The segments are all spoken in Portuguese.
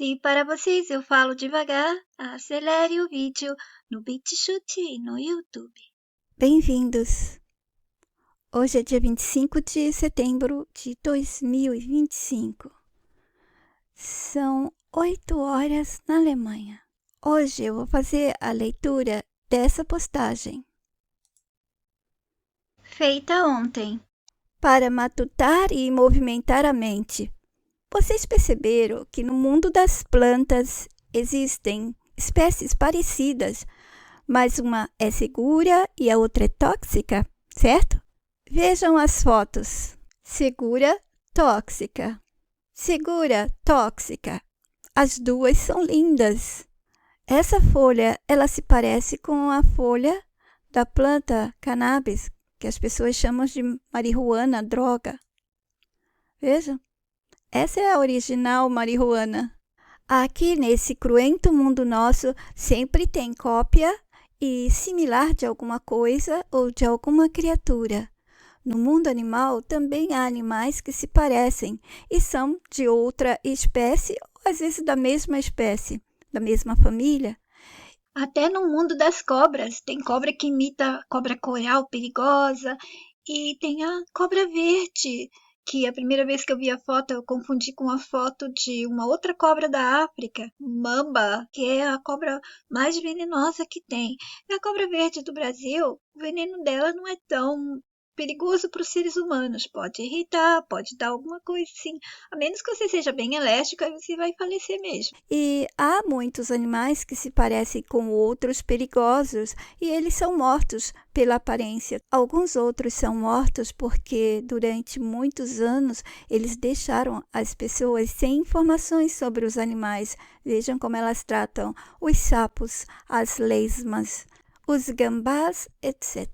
Se para vocês eu falo devagar, acelere o vídeo no BitChute e no YouTube. Bem-vindos! Hoje é dia 25 de setembro de 2025. São 8 horas na Alemanha. Hoje eu vou fazer a leitura dessa postagem. Feita ontem. Para matutar e movimentar a mente. Vocês perceberam que no mundo das plantas existem espécies parecidas, mas uma é segura e a outra é tóxica, certo? Vejam as fotos. Segura, tóxica. Segura, tóxica. As duas são lindas. Essa folha, ela se parece com a folha da planta cannabis, que as pessoas chamam de marihuana, droga. Vejam. Essa é a original marihuana. Aqui nesse cruento mundo nosso sempre tem cópia e similar de alguma coisa ou de alguma criatura. No mundo animal também há animais que se parecem e são de outra espécie ou às vezes da mesma espécie, da mesma família. Até no mundo das cobras, tem cobra que imita cobra coral perigosa e tem a cobra verde, que a primeira vez que eu vi a foto eu confundi com a foto de uma outra cobra da África, mamba, que é a cobra mais venenosa que tem. E a cobra verde do Brasil, o veneno dela não é tão perigoso para os seres humanos, pode irritar, pode dar alguma coisa assim, a menos que você seja bem alérgico, aí você vai falecer mesmo. E há muitos animais que se parecem com outros perigosos e eles são mortos pela aparência. Alguns outros são mortos porque durante muitos anos eles deixaram as pessoas sem informações sobre os animais. Vejam como elas tratam os sapos, as lesmas, os gambás, etc.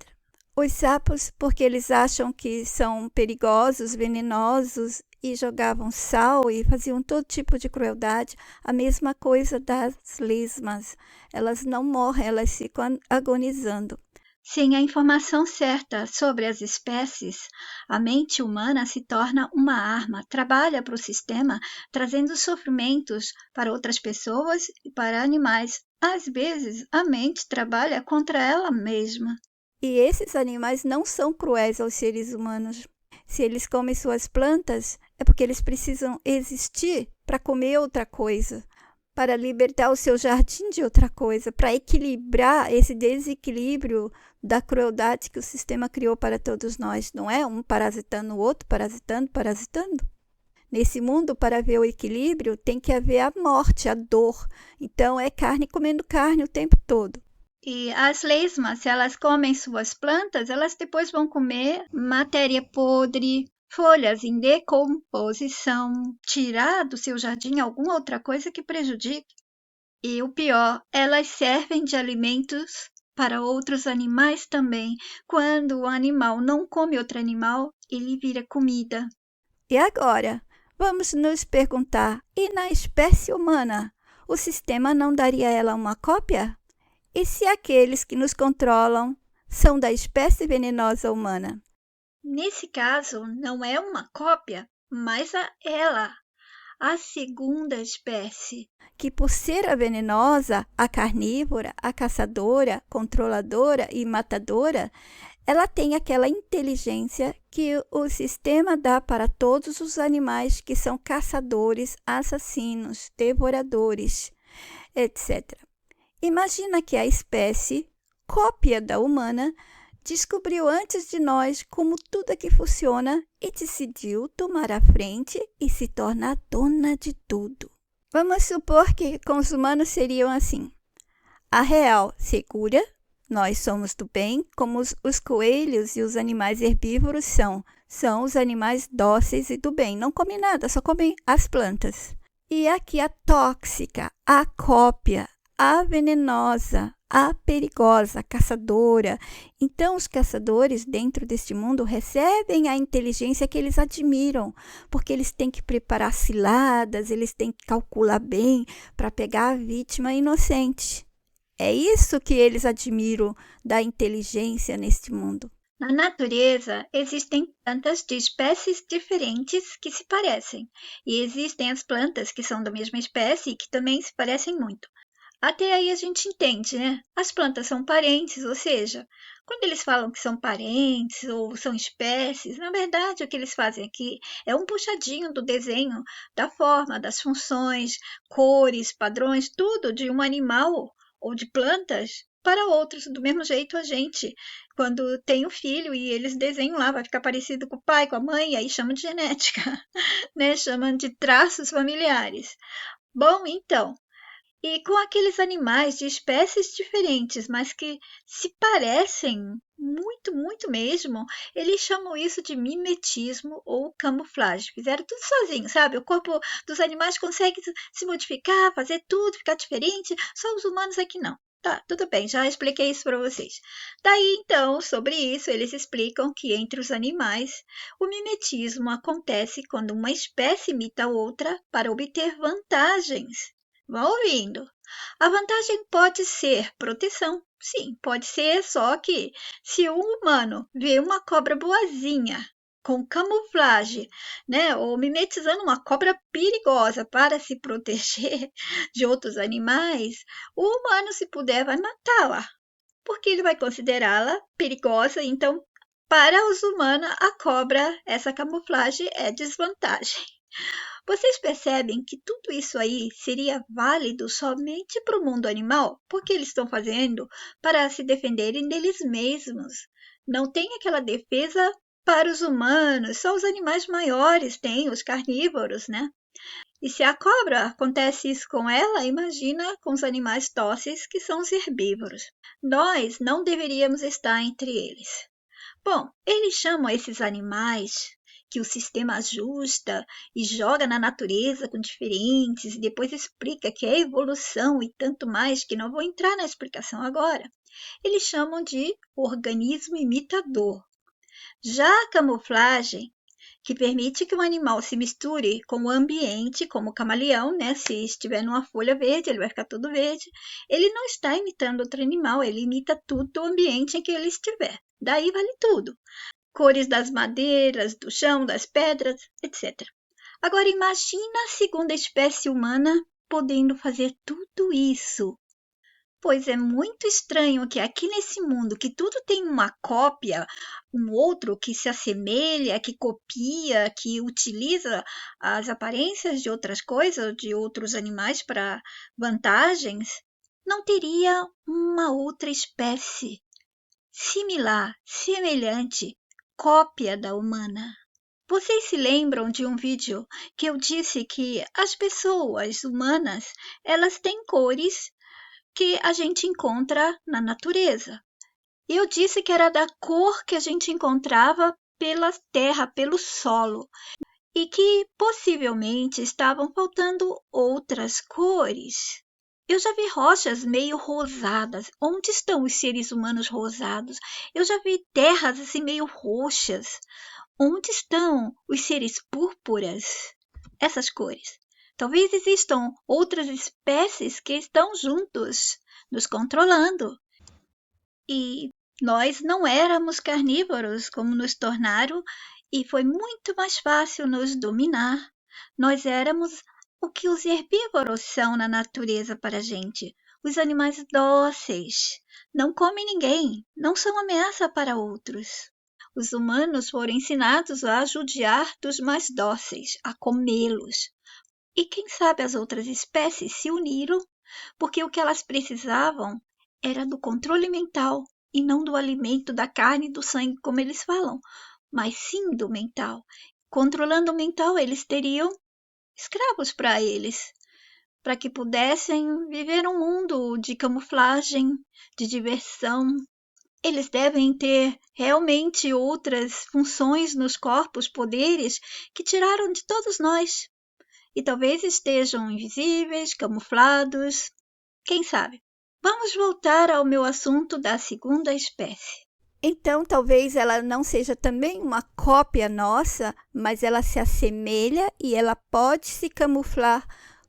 Os sapos, porque eles acham que são perigosos, venenosos, e jogavam sal e faziam todo tipo de crueldade. A mesma coisa das lesmas. Elas não morrem, elas ficam agonizando. Sem a informação certa sobre as espécies, a mente humana se torna uma arma, trabalha para o sistema, trazendo sofrimentos para outras pessoas e para animais. Às vezes, a mente trabalha contra ela mesma. E esses animais não são cruéis aos seres humanos. Se eles comem suas plantas, é porque eles precisam existir para comer outra coisa, para libertar o seu jardim de outra coisa, para equilibrar esse desequilíbrio da crueldade que o sistema criou para todos nós. Não é um parasitando o outro, parasitando. Nesse mundo, para haver o equilíbrio, tem que haver a morte, a dor. Então, é carne comendo carne o tempo todo. E as lesmas, se elas comem suas plantas, elas depois vão comer matéria podre, folhas em decomposição, tirar do seu jardim alguma outra coisa que prejudique. E o pior, elas servem de alimentos para outros animais também. Quando o animal não come outro animal, ele vira comida. E agora, vamos nos perguntar, e na espécie humana, o sistema não daria a ela uma cópia? E se aqueles que nos controlam são da espécie venenosa humana? Nesse caso, não é uma cópia, mas a segunda espécie. Que por ser a venenosa, a carnívora, a caçadora, controladora e matadora, ela tem aquela inteligência que o sistema dá para todos os animais que são caçadores, assassinos, devoradores, etc. Imagina que a espécie, cópia da humana, descobriu antes de nós como tudo aqui funciona e decidiu tomar a frente e se tornar dona de tudo. Vamos supor que com os humanos seriam assim. A real segura, nós somos do bem, como os coelhos e os animais herbívoros são os animais dóceis e do bem. Não comem nada, só comem as plantas. E aqui a tóxica, a cópia, a venenosa, a perigosa, a caçadora. Então, os caçadores dentro deste mundo recebem a inteligência que eles admiram, porque eles têm que preparar ciladas, eles têm que calcular bem para pegar a vítima inocente. É isso que eles admiram da inteligência neste mundo. Na natureza, existem plantas de espécies diferentes que se parecem, e existem as plantas que são da mesma espécie e que também se parecem muito. Até aí a gente entende, né? As plantas são parentes, ou seja, quando eles falam que são parentes ou são espécies, na verdade o que eles fazem aqui é um puxadinho do desenho, da forma, das funções, cores, padrões, tudo de um animal ou de plantas para outros. Do mesmo jeito a gente, quando tem um filho e eles desenham lá, vai ficar parecido com o pai, com a mãe, aí chamam de genética, né? Chamam de traços familiares. Bom, então, e com aqueles animais de espécies diferentes, mas que se parecem muito, muito mesmo, eles chamam isso de mimetismo ou camuflagem. Fizeram tudo sozinho, sabe? O corpo dos animais consegue se modificar, fazer tudo, ficar diferente, só os humanos aqui não. Tá, tudo bem, já expliquei isso para vocês. Daí, então, sobre isso, eles explicam que entre os animais, o mimetismo acontece quando uma espécie imita a outra para obter vantagens. Vão ouvindo. A vantagem pode ser proteção. Sim, pode ser, só que se um humano vê uma cobra boazinha com camuflagem, né, ou mimetizando uma cobra perigosa para se proteger de outros animais, o humano, se puder, vai matá-la, porque ele vai considerá-la perigosa. Então, para os humanos, a cobra, essa camuflagem é desvantagem. Vocês percebem que tudo isso aí seria válido somente para o mundo animal? Porque eles estão fazendo para se defenderem deles mesmos. Não tem aquela defesa para os humanos, só os animais maiores têm, os carnívoros, né? E se a cobra acontece isso com ela, imagina com os animais dóceis que são os herbívoros. Nós não deveríamos estar entre eles. Bom, eles chamam esses animais que o sistema ajusta e joga na natureza com diferentes, e depois explica que é evolução e tanto mais, que não vou entrar na explicação agora. Eles chamam de organismo imitador. Já a camuflagem, que permite que o animal se misture com o ambiente, como o camaleão, né? Se estiver numa folha verde, ele vai ficar todo verde. Ele não está imitando outro animal, ele imita tudo do ambiente em que ele estiver. Daí vale tudo. Cores das madeiras, do chão, das pedras, etc. Agora imagina a segunda espécie humana podendo fazer tudo isso. Pois é muito estranho que aqui nesse mundo, que tudo tem uma cópia, um outro que se assemelha, que copia, que utiliza as aparências de outras coisas, de outros animais para vantagens, não teria uma outra espécie similar, semelhante, cópia da humana. Vocês se lembram de um vídeo que eu disse que as pessoas humanas, elas têm cores que a gente encontra na natureza. Eu disse que era da cor que a gente encontrava pela terra, pelo solo, e que possivelmente estavam faltando outras cores. Eu já vi rochas meio rosadas. Onde estão os seres humanos rosados? Eu já vi terras assim meio roxas. Onde estão os seres púrpuras? Essas cores. Talvez existam outras espécies que estão juntos, nos controlando. E nós não éramos carnívoros como nos tornaram, e foi muito mais fácil nos dominar. Nós éramos o que os herbívoros são na natureza para a gente. Os animais dóceis. Não comem ninguém, não são ameaça para outros. Os humanos foram ensinados a judiar dos mais dóceis, a comê-los. E quem sabe as outras espécies se uniram, porque o que elas precisavam era do controle mental e não do alimento, da carne e do sangue, como eles falam, mas sim do mental. Controlando o mental, eles teriam escravos para eles, para que pudessem viver um mundo de camuflagem, de diversão. Eles devem ter realmente outras funções nos corpos, poderes que tiraram de todos nós. E talvez estejam invisíveis, camuflados, quem sabe? Vamos voltar ao meu assunto da segunda espécie. Então, talvez ela não seja também uma cópia nossa, mas ela se assemelha e ela pode se camuflar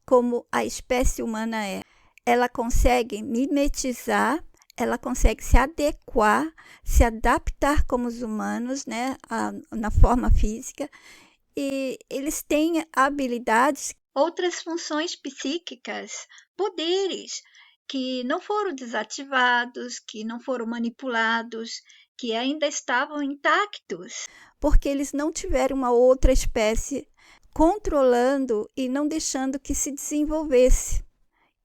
como a espécie humana é. Ela consegue mimetizar, ela consegue se adequar, se adaptar como os humanos, né, na forma física, e eles têm habilidades, outras funções psíquicas, poderes que não foram desativados, que não foram manipulados, que ainda estavam intactos. porque eles não tiveram uma outra espécie controlando e não deixando que se desenvolvesse.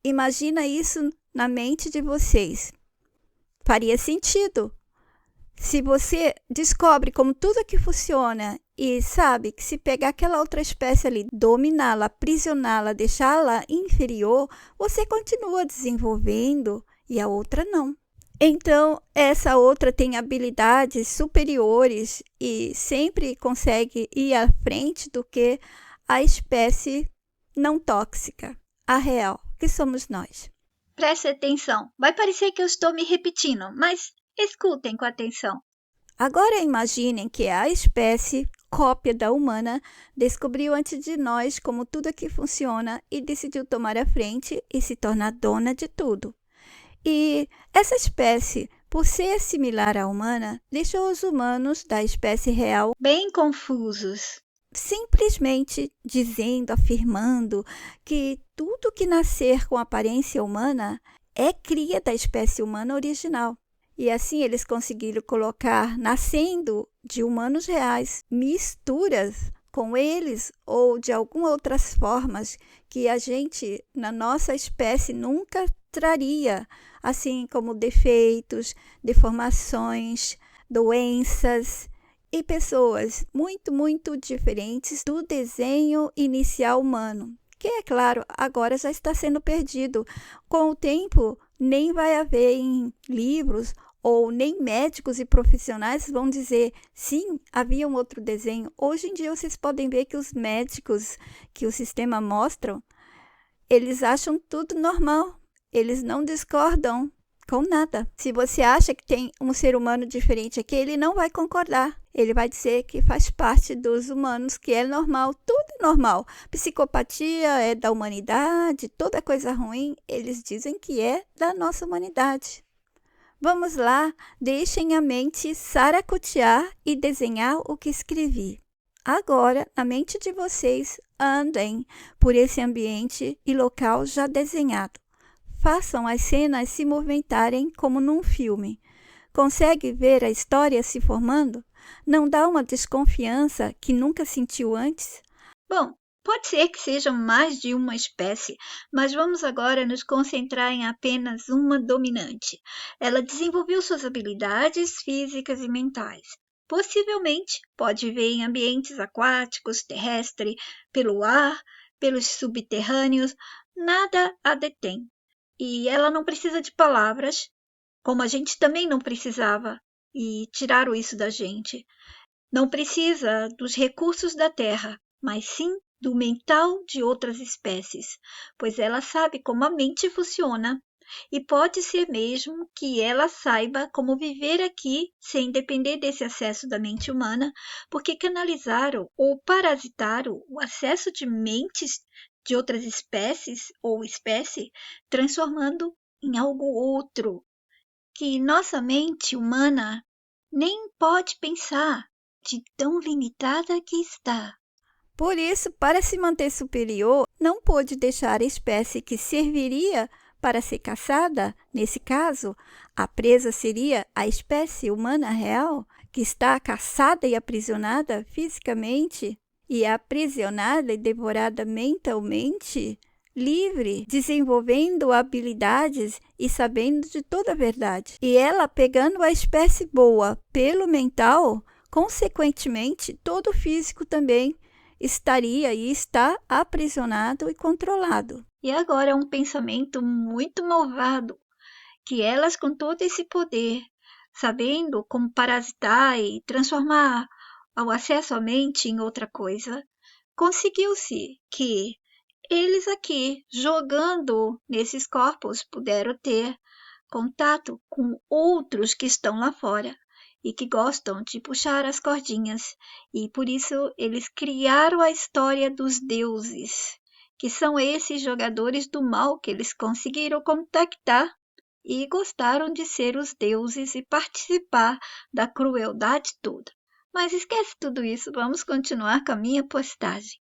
Imagina isso na mente de vocês. Faria sentido. Se você descobre como tudo aqui funciona e sabe que se pegar aquela outra espécie ali, dominá-la, aprisioná-la, deixá-la inferior, você continua desenvolvendo e a outra não. Então, essa outra tem habilidades superiores e sempre consegue ir à frente do que a espécie não tóxica, a real, que somos nós. Preste atenção. Vai parecer que eu estou me repetindo, mas escutem com atenção. Agora imaginem que a espécie cópia da humana descobriu antes de nós como tudo aqui funciona e decidiu tomar a frente e se tornar dona de tudo. E essa espécie, por ser similar à humana, deixou os humanos da espécie real bem confusos, simplesmente dizendo, afirmando que tudo que nascer com aparência humana é cria da espécie humana original. E assim eles conseguiram colocar, nascendo de humanos reais, misturas com eles ou de algumas outras formas que a gente, na nossa espécie, nunca traria, assim como defeitos, deformações, doenças e pessoas muito, muito diferentes do desenho inicial humano, que, é claro, agora já está sendo perdido. Com o tempo, nem vai haver em livros ou nem médicos e profissionais vão dizer, sim, havia um outro desenho. Hoje em dia, vocês podem ver que os médicos que o sistema mostram, eles acham tudo normal. Eles não discordam com nada. Se você acha que tem um ser humano diferente aqui, ele não vai concordar. Ele vai dizer que faz parte dos humanos, que é normal, tudo é normal. Psicopatia é da humanidade, toda coisa ruim, eles dizem que é da nossa humanidade. Vamos lá, deixem a mente saracotear e desenhar o que escrevi. Agora, na mente de vocês, andem por esse ambiente e local já desenhado. Façam as cenas se movimentarem como num filme. Consegue ver a história se formando? Não dá uma desconfiança que nunca sentiu antes? Bom, pode ser que sejam mais de uma espécie, mas vamos agora nos concentrar em apenas uma dominante. Ela desenvolveu suas habilidades físicas e mentais. Possivelmente pode viver em ambientes aquáticos, terrestres, pelo ar, pelos subterrâneos, nada a detém. E ela não precisa de palavras, como a gente também não precisava, e tiraram isso da gente. Não precisa dos recursos da Terra, mas sim do mental de outras espécies, pois ela sabe como a mente funciona. E pode ser mesmo que ela saiba como viver aqui sem depender desse acesso da mente humana, porque canalizaram ou parasitaram o acesso de mentes de outras espécies ou espécie, transformando em algo outro, que nossa mente humana nem pode pensar, de tão limitada que está. Por isso, para se manter superior, não pôde deixar a espécie que serviria para ser caçada, nesse caso, a presa seria a espécie humana real, que está caçada e aprisionada fisicamente, e aprisionada e devorada mentalmente, livre, desenvolvendo habilidades e sabendo de toda a verdade. E ela, pegando a espécie boa pelo mental, consequentemente, todo o físico também estaria e está aprisionado e controlado. E agora é um pensamento muito malvado, que elas com todo esse poder, sabendo como parasitar e transformar o acesso à mente em outra coisa, conseguiu-se que eles aqui, jogando nesses corpos, puderam ter contato com outros que estão lá fora e que gostam de puxar as cordinhas, e por isso eles criaram a história dos deuses, que são esses jogadores do mal que eles conseguiram contactar e gostaram de ser os deuses e participar da crueldade toda. Mas esquece tudo isso, vamos continuar com a minha postagem.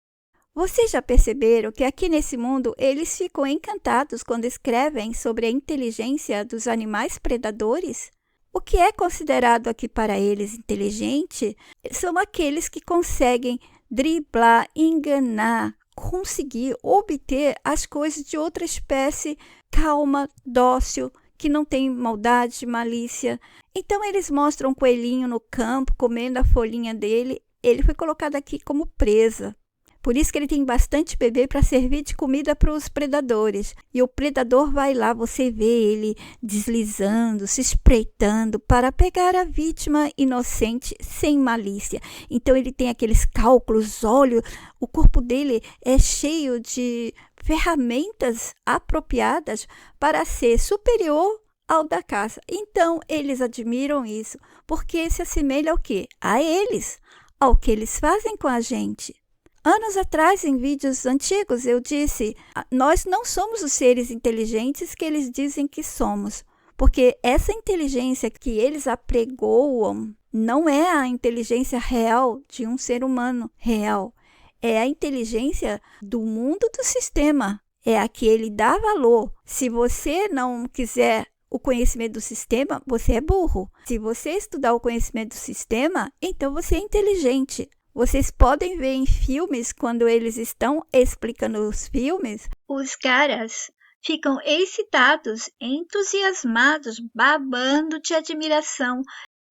Vocês já perceberam que aqui nesse mundo eles ficam encantados quando escrevem sobre a inteligência dos animais predadores? O que é considerado aqui para eles inteligente são aqueles que conseguem driblar, enganar, conseguir obter as coisas de outra espécie calma, dócil, que não tem maldade, malícia. Então eles mostram um coelhinho no campo comendo a folhinha dele. Ele foi colocado aqui como presa. Por isso que ele tem bastante bebê para servir de comida para os predadores. E o predador vai lá, você vê ele deslizando, se espreitando para pegar a vítima inocente sem malícia. Então ele tem aqueles cálculos, olhos, o corpo dele é cheio de ferramentas apropriadas para ser superior ao da caça. Então eles admiram isso, porque se assemelha ao quê? A eles, ao que eles fazem com a gente. Anos atrás, em vídeos antigos, eu disse, nós não somos os seres inteligentes que eles dizem que somos, porque essa inteligência que eles apregoam não é a inteligência real de um ser humano real, é a inteligência do mundo do sistema, é a que ele dá valor. Se você não quiser o conhecimento do sistema, você é burro. Se você estudar o conhecimento do sistema, então você é inteligente. Vocês podem ver em filmes, quando eles estão explicando os filmes, os caras ficam excitados, entusiasmados, babando de admiração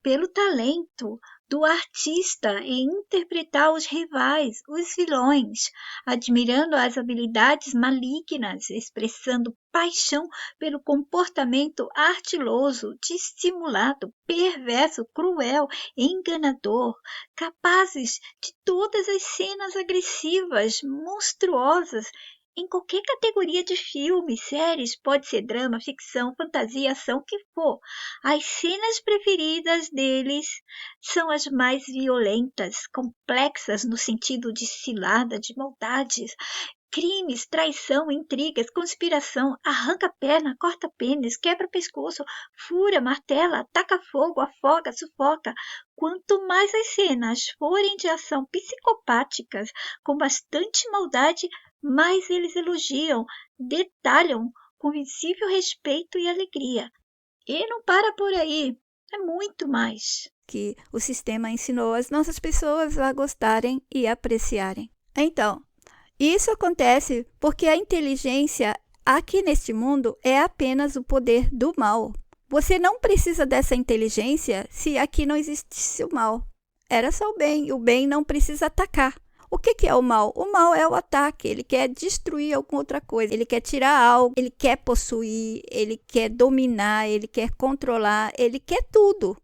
pelo talento do artista em interpretar os rivais, os vilões, admirando as habilidades malignas, expressando paixão pelo comportamento ardiloso, dissimulado, perverso, cruel, enganador, capazes de todas as cenas agressivas, monstruosas, em qualquer categoria de filme, séries, pode ser drama, ficção, fantasia, ação, o que for. As cenas preferidas deles são as mais violentas, complexas no sentido de cilada, de maldades, crimes, traição, intrigas, conspiração, arranca perna, corta pênis, quebra pescoço, fura, martela, taca fogo, afoga, sufoca. Quanto mais as cenas forem de ação psicopáticas, com bastante maldade, mais eles elogiam, detalham com visível respeito e alegria. E não para por aí, é muito mais. Que o sistema ensinou as nossas pessoas a gostarem e apreciarem. Então, isso acontece porque a inteligência aqui neste mundo é apenas o poder do mal. Você não precisa dessa inteligência se aqui não existisse o mal. Era só o bem não precisa atacar. O que é o mal? O mal é o ataque, ele quer destruir alguma outra coisa, ele quer tirar algo, ele quer possuir, ele quer dominar, ele quer controlar, ele quer tudo.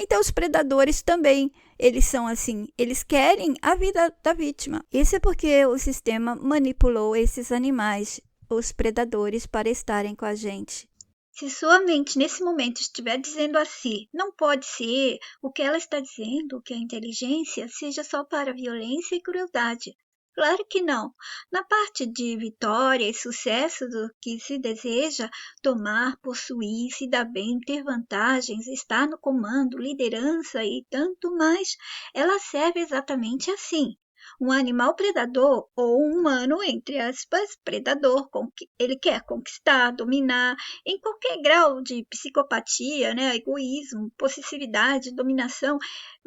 Então os predadores também, eles são assim, eles querem a vida da vítima. Isso é porque o sistema manipulou esses animais, os predadores, para estarem com a gente. Se sua mente nesse momento estiver dizendo a si, não pode ser, o que ela está dizendo, que a inteligência seja só para violência e crueldade. Claro que não. Na parte de vitória e sucesso do que se deseja, tomar, possuir, se dar bem, ter vantagens, estar no comando, liderança e tanto mais, ela serve exatamente assim. Um animal predador ou um humano, entre aspas, predador, ele quer conquistar, dominar, em qualquer grau de psicopatia, né, egoísmo, possessividade, dominação,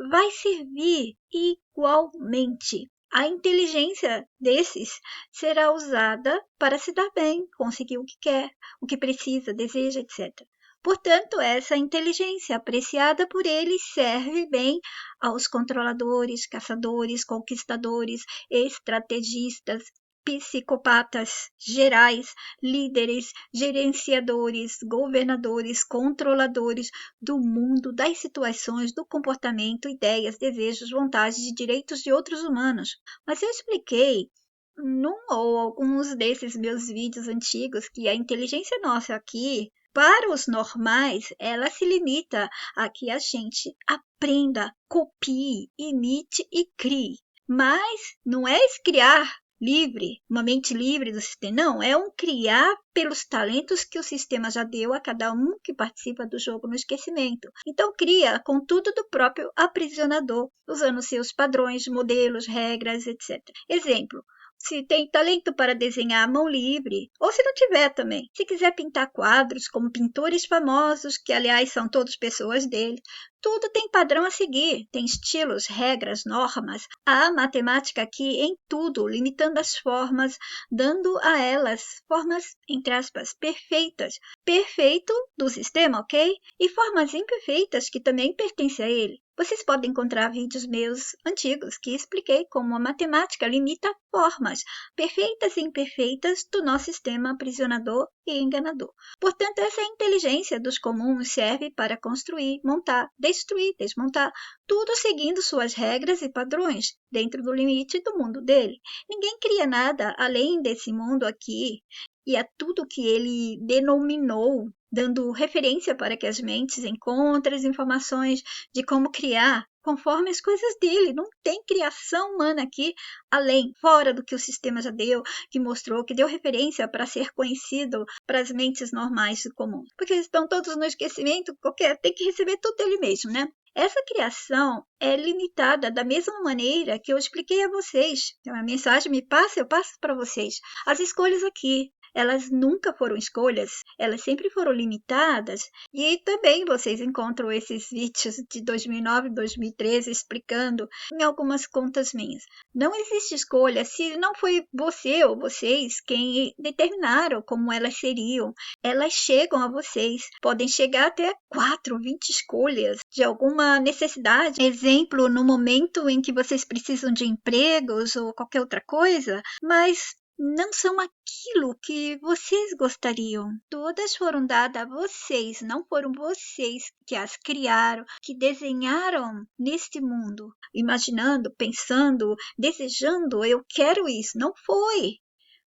vai servir igualmente. A inteligência desses será usada para se dar bem, conseguir o que quer, o que precisa, deseja, etc. Portanto, essa inteligência apreciada por eles serve bem aos controladores, caçadores, conquistadores, estrategistas, psicopatas gerais, líderes, gerenciadores, governadores, controladores do mundo, das situações, do comportamento, ideias, desejos, vontades e direitos de outros humanos. Mas eu expliquei num ou alguns desses meus vídeos antigos que a inteligência nossa aqui, para os normais, ela se limita a que a gente aprenda, copie, imite e crie. Mas não é criar livre, uma mente livre do sistema. Não, é um criar pelos talentos que o sistema já deu a cada um que participa do jogo no esquecimento. Então cria com tudo do próprio aprisionador, usando seus padrões, modelos, regras, etc. Exemplo, se tem talento para desenhar à mão livre, ou se não tiver também. Se quiser pintar quadros, como pintores famosos, que aliás são todos pessoas dele, tudo tem padrão a seguir, tem estilos, regras, normas. Há matemática aqui em tudo, limitando as formas, dando a elas formas, entre aspas, perfeitas. Perfeito do sistema, ok? E formas imperfeitas que também pertencem a ele. Vocês podem encontrar vídeos meus antigos que expliquei como a matemática limita formas perfeitas e imperfeitas do nosso sistema aprisionador e enganador. Portanto, essa inteligência dos comuns serve para construir, montar, destruir, desmontar, tudo seguindo suas regras e padrões, dentro do limite do mundo dele. Ninguém cria nada além desse mundo aqui, e é tudo que ele denominou, dando referência para que as mentes encontrem as informações de como criar, conforme as coisas dele. Não tem criação humana aqui, além, fora do que o sistema já deu, que mostrou, que deu referência para ser conhecido para as mentes normais e comuns. Porque eles estão todos no esquecimento, qualquer tem que receber tudo dele mesmo, né? Essa criação é limitada da mesma maneira que eu expliquei a vocês. A mensagem me passa, eu passo para vocês. As escolhas aqui, elas nunca foram escolhas, elas sempre foram limitadas. E também vocês encontram esses vídeos de 2009 e 2013 explicando em algumas contas minhas. Não existe escolha se não foi você ou vocês quem determinaram como elas seriam. Elas chegam a vocês, podem chegar até 4, 20 escolhas de alguma necessidade. Exemplo, no momento em que vocês precisam de empregos ou qualquer outra coisa, mas não são aquilo que vocês gostariam. Todas foram dadas a vocês, não foram vocês que as criaram, que desenharam neste mundo, imaginando, pensando, desejando, eu quero isso. Não foi.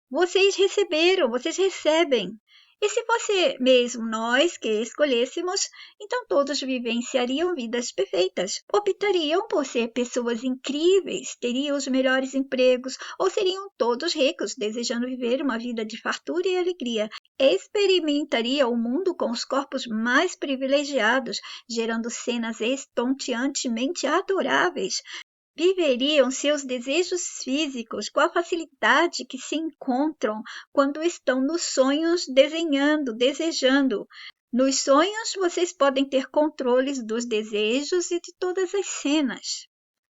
Vocês receberam, vocês recebem. E se fosse mesmo nós que escolhêssemos, então todos vivenciariam vidas perfeitas, optariam por ser pessoas incríveis, teriam os melhores empregos, ou seriam todos ricos, desejando viver uma vida de fartura e alegria. Experimentariam o mundo com os corpos mais privilegiados, gerando cenas estonteantemente adoráveis. Viveriam seus desejos físicos com a facilidade que se encontram quando estão nos sonhos desenhando, desejando. Nos sonhos, vocês podem ter controles dos desejos e de todas as cenas.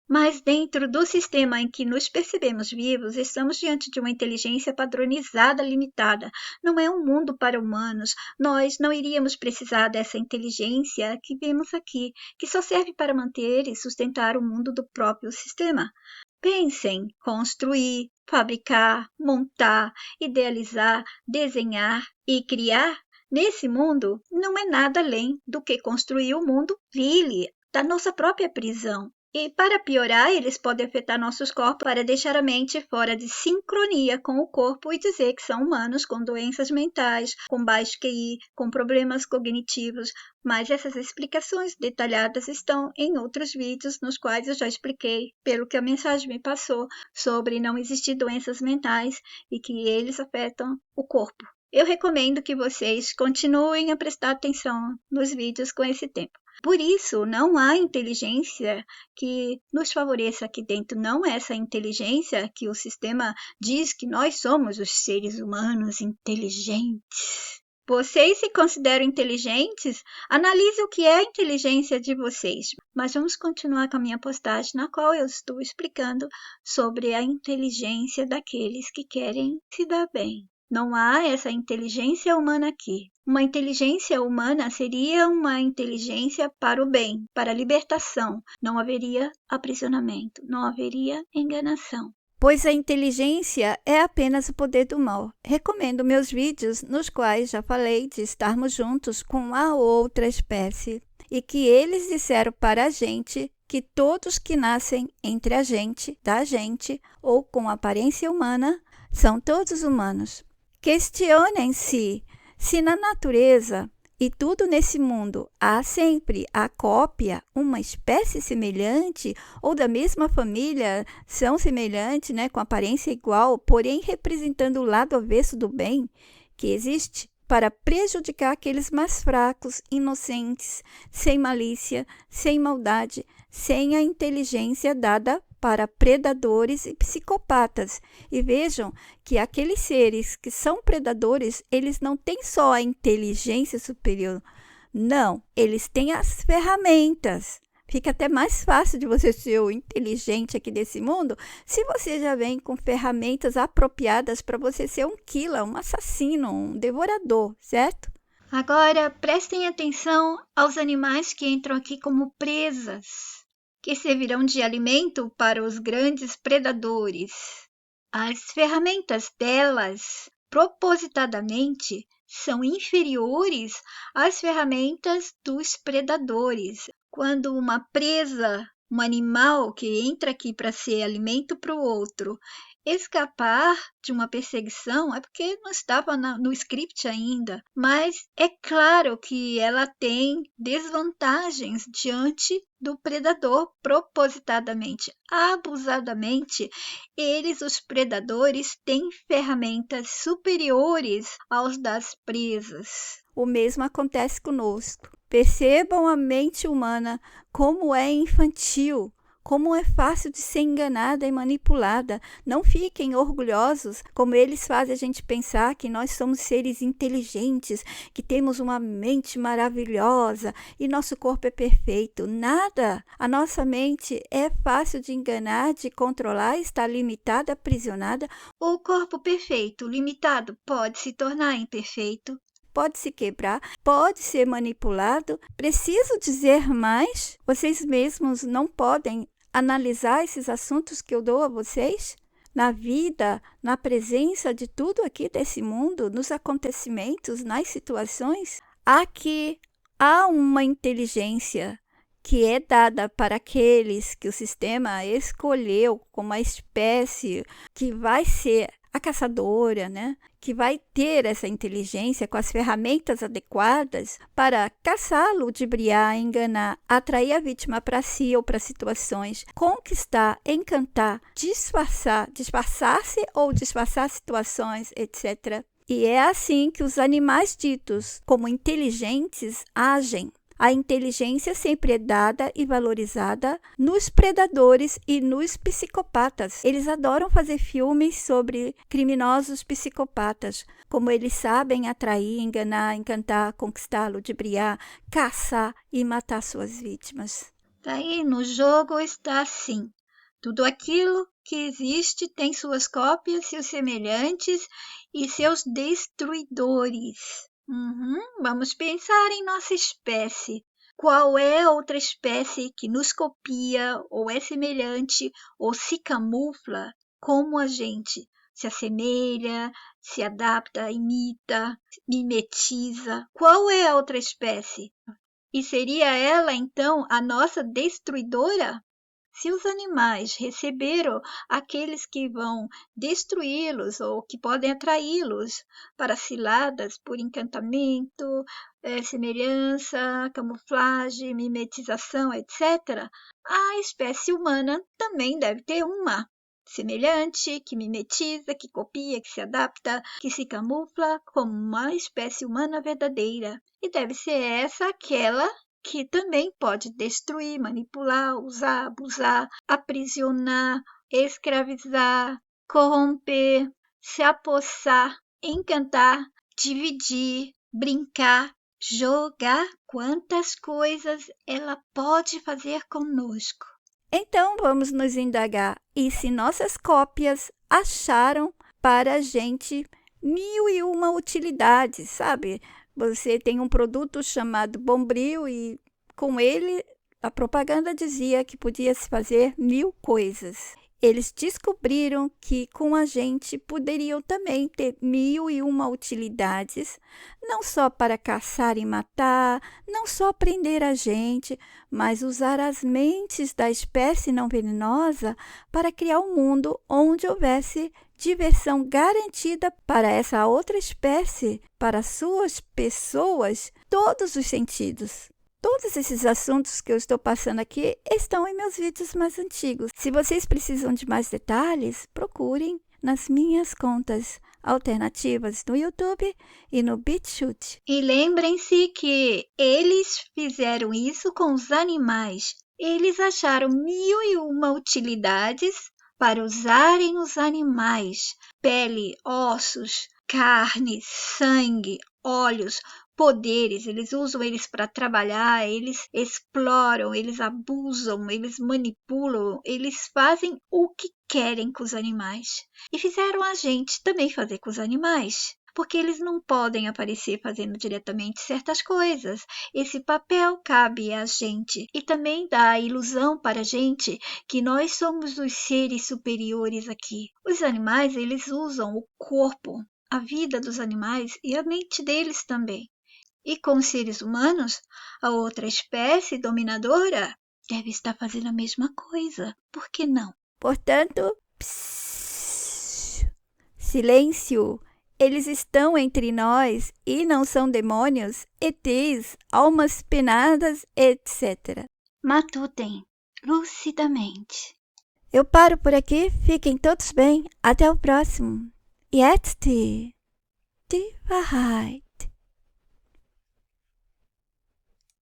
Mas dentro do sistema em que nos percebemos vivos, estamos diante de uma inteligência padronizada, limitada. Não é um mundo para humanos. Nós não iríamos precisar dessa inteligência que vemos aqui, que só serve para manter e sustentar o mundo do próprio sistema. Pensem, construir, fabricar, montar, idealizar, desenhar e criar. Nesse mundo, não é nada além do que construir o mundo livre da nossa própria prisão. E para piorar, eles podem afetar nossos corpos para deixar a mente fora de sincronia com o corpo e dizer que são humanos com doenças mentais, com baixo QI, com problemas cognitivos. Mas essas explicações detalhadas estão em outros vídeos nos quais eu já expliquei, pelo que a mensagem me passou, sobre não existir doenças mentais e que eles afetam o corpo. Eu recomendo que vocês continuem a prestar atenção nos vídeos com esse tempo. Por isso, não há inteligência que nos favoreça aqui dentro. Não é essa inteligência que o sistema diz que nós somos os seres humanos inteligentes. Vocês se consideram inteligentes? Analise o que é a inteligência de vocês. Mas vamos continuar com a minha postagem, na qual eu estou explicando sobre a inteligência daqueles que querem se dar bem. Não há essa inteligência humana aqui. Uma inteligência humana seria uma inteligência para o bem, para a libertação. Não haveria aprisionamento, não haveria enganação. Pois a inteligência é apenas o poder do mal. Recomendo meus vídeos nos quais já falei de estarmos juntos com a outra espécie e que eles disseram para a gente que todos que nascem entre a gente, da gente ou com aparência humana, são todos humanos. Questionem-se se na natureza E tudo nesse mundo há sempre a cópia, uma espécie semelhante ou da mesma família, são semelhantes, né, com aparência igual, porém representando o lado avesso do bem que existe para prejudicar aqueles mais fracos, inocentes, sem malícia, sem maldade, sem a inteligência dada para predadores e psicopatas. E vejam que aqueles seres que são predadores, eles não têm só a inteligência superior, não, eles têm as ferramentas. Fica até mais fácil de você ser o inteligente aqui desse mundo se você já vem com ferramentas apropriadas para você ser um killer, um assassino, um devorador, certo? Agora, prestem atenção aos animais que entram aqui como presas, que servirão de alimento para os grandes predadores. As ferramentas delas, propositadamente, são inferiores às ferramentas dos predadores. Quando uma presa, um animal que entra aqui para ser alimento para o outro, escapar de uma perseguição, é porque não estava no script ainda, mas é claro que ela tem desvantagens diante do predador propositadamente, abusadamente. Eles, os predadores, têm ferramentas superiores aos das presas. O mesmo acontece conosco. Percebam a mente humana como é infantil, como é fácil de ser enganada e manipulada. Não fiquem orgulhosos, como eles fazem a gente pensar que nós somos seres inteligentes, que temos uma mente maravilhosa e nosso corpo é perfeito. Nada! A nossa mente é fácil de enganar, de controlar, está limitada, aprisionada. O corpo perfeito, limitado, pode se tornar imperfeito. Pode se quebrar, pode ser manipulado. Preciso dizer mais? Vocês mesmos não podem analisar esses assuntos que eu dou a vocês? Na vida, na presença de tudo aqui desse mundo, nos acontecimentos, nas situações, aqui há uma inteligência que é dada para aqueles que o sistema escolheu como a espécie que vai ser a caçadora, né? Que vai ter essa inteligência com as ferramentas adequadas para caçar, ludibriar, enganar, atrair a vítima para si ou para situações, conquistar, encantar, disfarçar-se ou disfarçar situações, etc. E é assim que os animais ditos como inteligentes agem. A inteligência sempre é dada e valorizada nos predadores e nos psicopatas. Eles adoram fazer filmes sobre criminosos psicopatas, como eles sabem atrair, enganar, encantar, conquistar, ludibriar, caçar e matar suas vítimas. Daí no jogo está assim: tudo aquilo que existe tem suas cópias, seus semelhantes e seus destruidores. Vamos pensar em nossa espécie. Qual é a outra espécie que nos copia, ou é semelhante, ou se camufla como a gente? Se assemelha, se adapta, imita, mimetiza. Qual é a outra espécie? E seria ela, então, a nossa destruidora? Se os animais receberam aqueles que vão destruí-los ou que podem atraí-los para ciladas por encantamento, semelhança, camuflagem, mimetização, etc., a espécie humana também deve ter uma semelhante, que mimetiza, que copia, que se adapta, que se camufla como uma espécie humana verdadeira. E deve ser essa aquela que também pode destruir, manipular, usar, abusar, aprisionar, escravizar, corromper, se apossar, encantar, dividir, brincar, jogar. Quantas coisas ela pode fazer conosco. Então vamos nos indagar. E se nossas cópias acharam para a gente 1001 utilidades, sabe? Você tem um produto chamado Bombril e com ele a propaganda dizia que podia se fazer 1000 coisas. Eles descobriram que com a gente poderiam também ter 1001 utilidades, não só para caçar e matar, não só prender a gente, mas usar as mentes da espécie não venenosa para criar um mundo onde houvesse diversão garantida para essa outra espécie, para suas pessoas, todos os sentidos. Todos esses assuntos que eu estou passando aqui estão em meus vídeos mais antigos. Se vocês precisam de mais detalhes, procurem nas minhas contas alternativas no YouTube e no BitChute. E lembrem-se que eles fizeram isso com os animais. Eles acharam 1001 utilidades para usarem os animais: pele, ossos, carne, sangue, olhos, poderes. Eles usam eles para trabalhar, eles exploram, eles abusam, eles manipulam, eles fazem o que querem com os animais. E fizeram a gente também fazer com os animais, porque eles não podem aparecer fazendo diretamente certas coisas. Esse papel cabe a gente e também dá a ilusão para a gente que nós somos os seres superiores aqui. Os animais, eles usam o corpo, a vida dos animais e a mente deles também. E com os seres humanos, a outra espécie dominadora deve estar fazendo a mesma coisa. Por que não? Portanto, silêncio! Eles estão entre nós e não são demônios, ETs, almas penadas, etc. Matutem lucidamente. Eu paro por aqui, fiquem todos bem, até o próximo. Jetzt die Wahrheit.